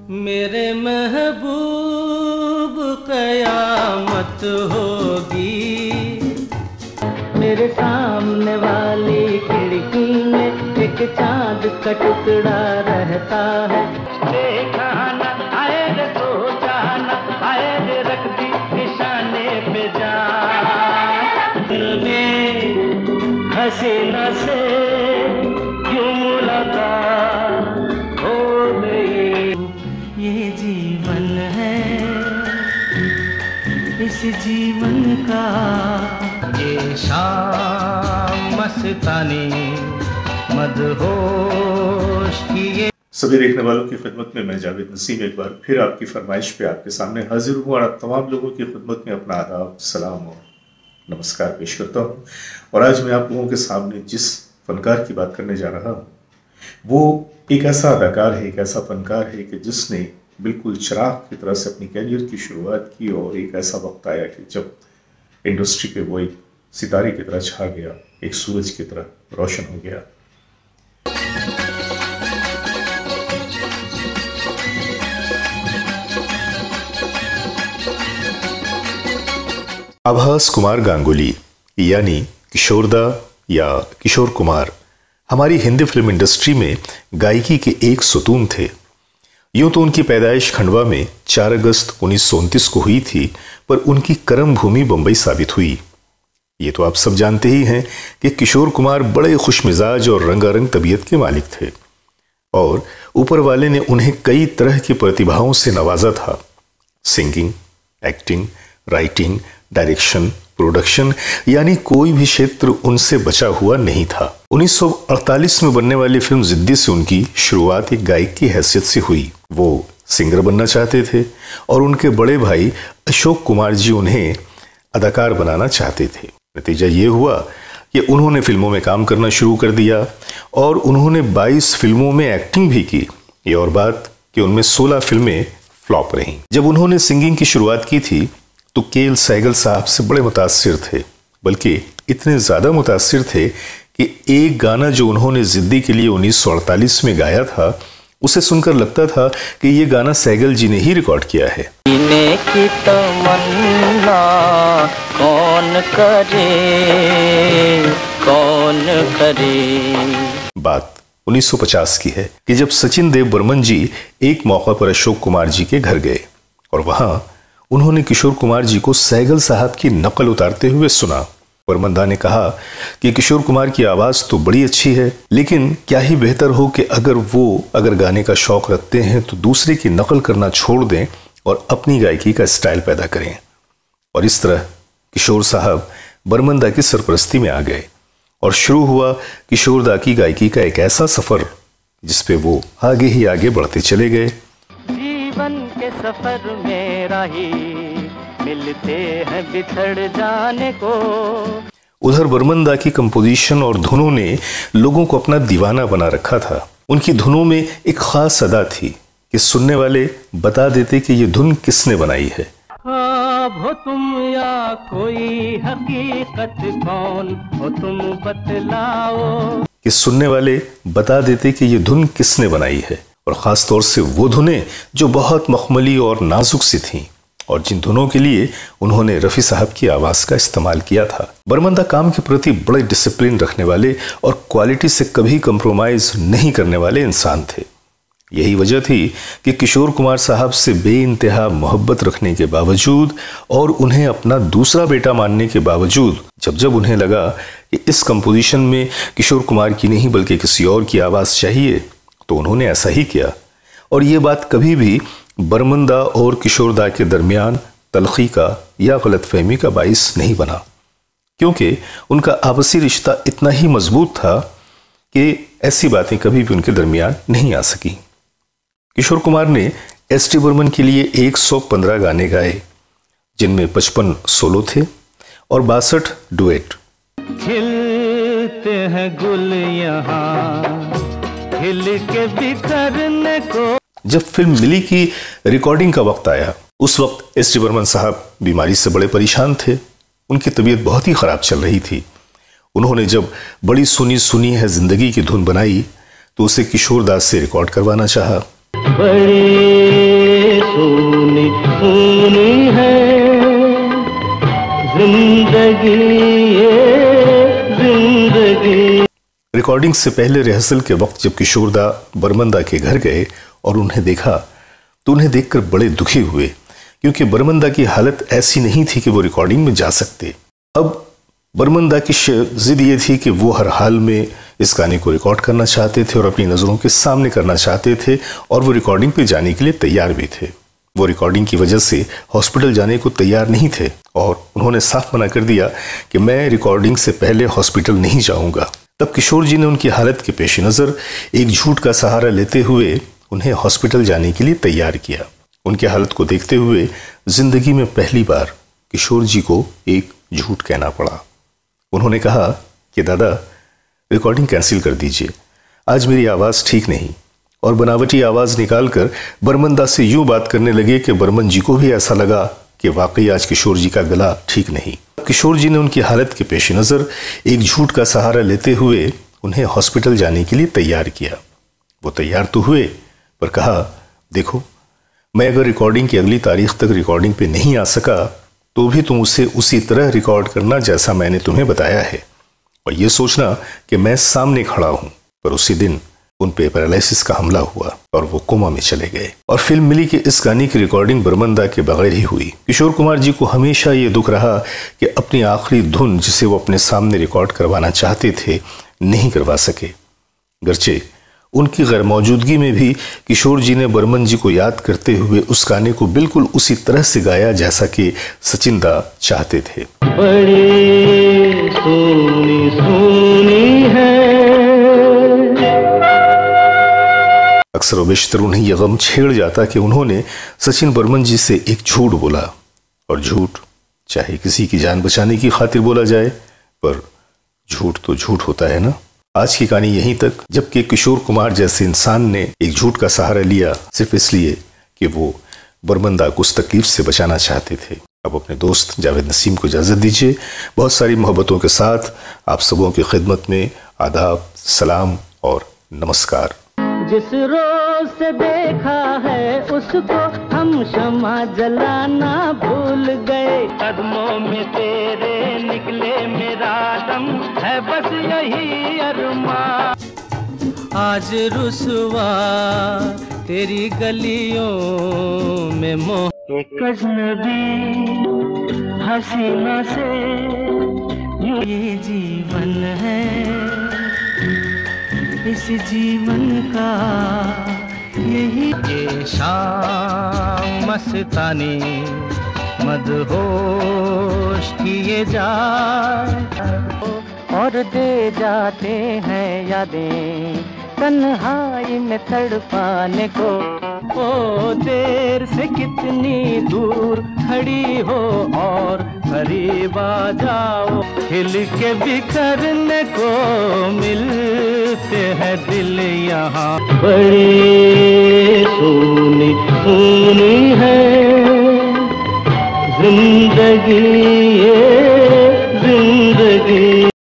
मेरे महबूब कयामत होगी, मेरे सामने वाली खिड़की में एक चांद का टुकड़ा रहता है। देखा ना आए रे तो जाना, आए रे रख दी निशाने पे जान। दिल में हसीना से यूं मुलाकात हो गई। ये जीवन है, इस जीवन का ये शाम मस्तानी मदहोश की। सभी देखने वालों की खिदमत में मैं जावेद नसीम एक बार फिर आपकी फरमाइश पे आपके सामने हाजिर हूँ और आप तमाम लोगों की खिदमत में अपना आदाब, सलाम और नमस्कार पेश करता हूँ। और आज मैं आप लोगों के सामने जिस फनकार की बात करने जा रहा हूँ वो एक ऐसा अदाकार है, एक ऐसा फनकार है कि जिसने बिल्कुल चिराग की तरह से अपनी कैरियर की शुरुआत की और एक ऐसा वक्त आया कि जब इंडस्ट्री पे वो एक सितारे की तरह छा गया, एक सूरज की तरह रोशन हो गया। आभास कुमार गांगुली यानी किशोरदा या किशोर कुमार हमारी हिंदी फिल्म इंडस्ट्री में गायकी के एक सुतून थे। यूं तो उनकी पैदाइश खंडवा में 4 अगस्त 1929 को हुई थी, पर उनकी कर्म भूमि बंबई साबित हुई। ये तो आप सब जानते ही हैं कि किशोर कुमार बड़े खुशमिजाज और रंगारंग तबीयत के मालिक थे और ऊपर वाले ने उन्हें कई तरह की प्रतिभाओं से नवाजा था। Singing, acting, writing, direction, production, यानी कोई भी क्षेत्र उनसे बचा हुआ नहीं था। 1948 में बनने वाली फिल्म जिद्दी से उनकी शुरुआत एक गायक की हैसियत से हुई। वो सिंगर बनना चाहते थे और उनके बड़े भाई अशोक कुमार जी उन्हें अदाकार बनाना चाहते थे। नतीजा ये हुआ कि उन्होंने फिल्मों में काम करना शुरू कर दिया और उन्होंने 22 फिल्मों में एक्टिंग भी की। ये और बात कि उनमें 16 फिल्में फ्लॉप रहीं। जब उन्होंने सिंगिंग की शुरुआत की थी तो के.एल. सहगल साहब से बड़े मुतासिर थे, बल्कि इतने ज़्यादा मुतासिर थे कि एक गाना जो उन्होंने जिद्दी के लिए 1948 में गाया था उसे सुनकर लगता था कि ये गाना सहगल जी ने ही रिकॉर्ड किया है। की तमन्ना कौन करे बात 1950 की है कि जब सचिन देव बर्मन जी एक मौका पर अशोक कुमार जी के घर गए और वहां उन्होंने किशोर कुमार जी को सहगल साहब की नकल उतारते हुए सुना। बर्मन दा ने कहा कि किशोर कुमार की आवाज तो बड़ी अच्छी है, लेकिन क्या ही बेहतर हो कि अगर गाने का शौक रखते हैं तो दूसरे की नकल करना छोड़ दें और अपनी गायकी का स्टाइल पैदा करें। और इस तरह किशोर साहब बर्मन दा की सरपरस्ती में आ गए और शुरू हुआ किशोर दा की गायकी का एक ऐसा सफर जिसपे वो आगे ही आगे बढ़ते चले गए। जीवन के सफर में राही मिलते हैं बिछड़ जाने को। उधर बर्मन दा की कंपोजिशन और धुनों ने लोगं को अपना दीवाना बना रखा था। उनकी धुनों में एक खास अदा थी कि सुनने वाले बता देते कि ये धुन किसने बनाई है। हो तुम या कोई हकीकत कौन हो तुम बतलाओ, कि सुनने वाले बता देते कि ये धुन किसने बनाई है। और खास तौर से वो धुनें जो बहुत मखमली और नाजुक सी थीं और जिन धुनों के लिए उन्होंने रफ़ी साहब की आवाज़ का इस्तेमाल किया था। बर्मन दा काम के प्रति बड़े डिसिप्लिन रखने वाले और क्वालिटी से कभी कंप्रोमाइज़ नहीं करने वाले इंसान थे। यही वजह थी कि किशोर कुमार साहब से बेइंतहा मोहब्बत रखने के बावजूद और उन्हें अपना दूसरा बेटा मानने के बावजूद जब उन्हें लगा कि इस कंपोजिशन में किशोर कुमार की नहीं बल्कि किसी और की आवाज़ चाहिए तो उन्होंने ऐसा ही किया। और ये बात कभी भी बर्मन दा और किशोर दा के दरमियान तलखी का या गलतफहमी का बाइस नहीं बना, क्योंकि उनका आपसी रिश्ता इतना ही मजबूत था कि ऐसी बातें कभी भी उनके दरमियान नहीं आ सकी। किशोर कुमार ने एस.टी. बर्मन के लिए 115 गाने गाए, जिनमें 55 सोलो थे और 62 डुएट। खिलते हैं गुल यहाँ खिल के बिखरने को। जब फिल्म मिली की रिकॉर्डिंग का वक्त आया, उस वक्त एस.टी. बर्मन साहब बीमारी से बड़े परेशान थे। उनकी तबीयत बहुत ही खराब चल रही थी। उन्होंने जब बड़ी सुनी सुनी है जिंदगी की धुन बनाई तो उसे किशोर दा से रिकॉर्ड करवाना चाहा। बड़ी जिंदगी। रिकॉर्डिंग से पहले रिहर्सल के वक्त जब किशोरदा बर्मन के घर गए और उन्हें देखा तो उन्हें देखकर बड़े दुखी हुए, क्योंकि बर्मन की हालत ऐसी नहीं थी कि वो रिकॉर्डिंग में जा सकते। अब बर्मन की जिद ये थी कि वो हर हाल में इस गाने को रिकॉर्ड करना चाहते थे और अपनी नज़रों के सामने करना चाहते थे, और वो रिकॉर्डिंग पे जाने के लिए तैयार भी थे। वो रिकॉर्डिंग की वजह से हॉस्पिटल जाने को तैयार नहीं थे और उन्होंने साफ मना कर दिया कि मैं रिकॉर्डिंग से पहले हॉस्पिटल नहीं जाऊंगा। तब किशोर जी ने उनकी हालत के पेश नज़र एक झूठ का सहारा लेते हुए उन्हें हॉस्पिटल जाने के लिए तैयार किया। उनकी हालत को देखते हुए जिंदगी में पहली बार किशोर जी को एक झूठ कहना पड़ा। उन्होंने कहा कि दादा, रिकॉर्डिंग कैंसिल कर दीजिए, आज मेरी आवाज़ ठीक नहीं। और बनावटी आवाज़ निकालकर बर्मन से यूं बात करने लगे कि बर्मन जी को भी ऐसा लगा कि वाकई आज किशोर जी का गला ठीक नहीं। किशोर जी ने उनकी हालत के पेश नज़र एक झूठ का सहारा लेते हुए उन्हें हॉस्पिटल जाने के लिए तैयार किया। वो तैयार तो हुए, पर कहा, देखो, मैं अगर रिकॉर्डिंग की अगली तारीख तक रिकॉर्डिंग पे नहीं आ सका तो भी तुम उसे उसी तरह रिकॉर्ड करना जैसा मैंने तुम्हें बताया है, और ये सोचना कि मैं सामने खड़ा हूं। पर उसी दिन उन पे पैरालिसिस का हमला हुआ और वो कोमा में चले गए। और फिल्म मिली कि इस गाने की रिकॉर्डिंग बर्मन के बगैर ही हुई। किशोर कुमार जी को हमेशा ये दुख रहा कि अपनी आखिरी धुन जिसे वो अपने सामने रिकॉर्ड करवाना चाहते थे नहीं करवा सके। गर्चे उनकी गैर मौजूदगी में भी किशोर जी ने बर्मन जी को याद करते हुए उस गाने को बिल्कुल उसी तरह से गाया जैसा कि सचिन दा चाहते थे। बड़ी सोनी सोनी है। अक्सर बेशतर उन्हें यह गम छेड़ जाता कि उन्होंने सचिन बर्मन जी से एक झूठ बोला, और झूठ चाहे किसी की जान बचाने की खातिर बोला जाए, पर झूठ तो झूठ होता है ना। आज की कहानी यहीं तक, जबकि किशोर कुमार जैसे इंसान ने एक झूठ का सहारा लिया सिर्फ इसलिए कि वो बर्मन को उस तकलीफ से बचाना चाहते थे। अब अपने दोस्त जावेद नसीम को इजाज़त दीजिए। बहुत सारी मोहब्बतों के साथ आप सबों की खिदमत में आदाब, सलाम और नमस्कार। जिस रोज से देखा है उसको हम शमा जलाना भूल गए, कदमों में तेरे निकले मेरा दम है बस यही अरमान। आज रुसवा तेरी गलियों में मोह, एक अजनबी हसीना से ये जीवन है, इस जीवन का यही। ये शाम मस्तानी मदहोश किए जाए और दे जाते हैं यादें तन्हाई में तड़पाने को। ओ देर से कितनी दूर खड़ी हो और करीब आ जाओ, हिल के बिखरने को मिलते हैं दिल यहाँ। बड़ी सोनी सोनी है जिंदगी ये।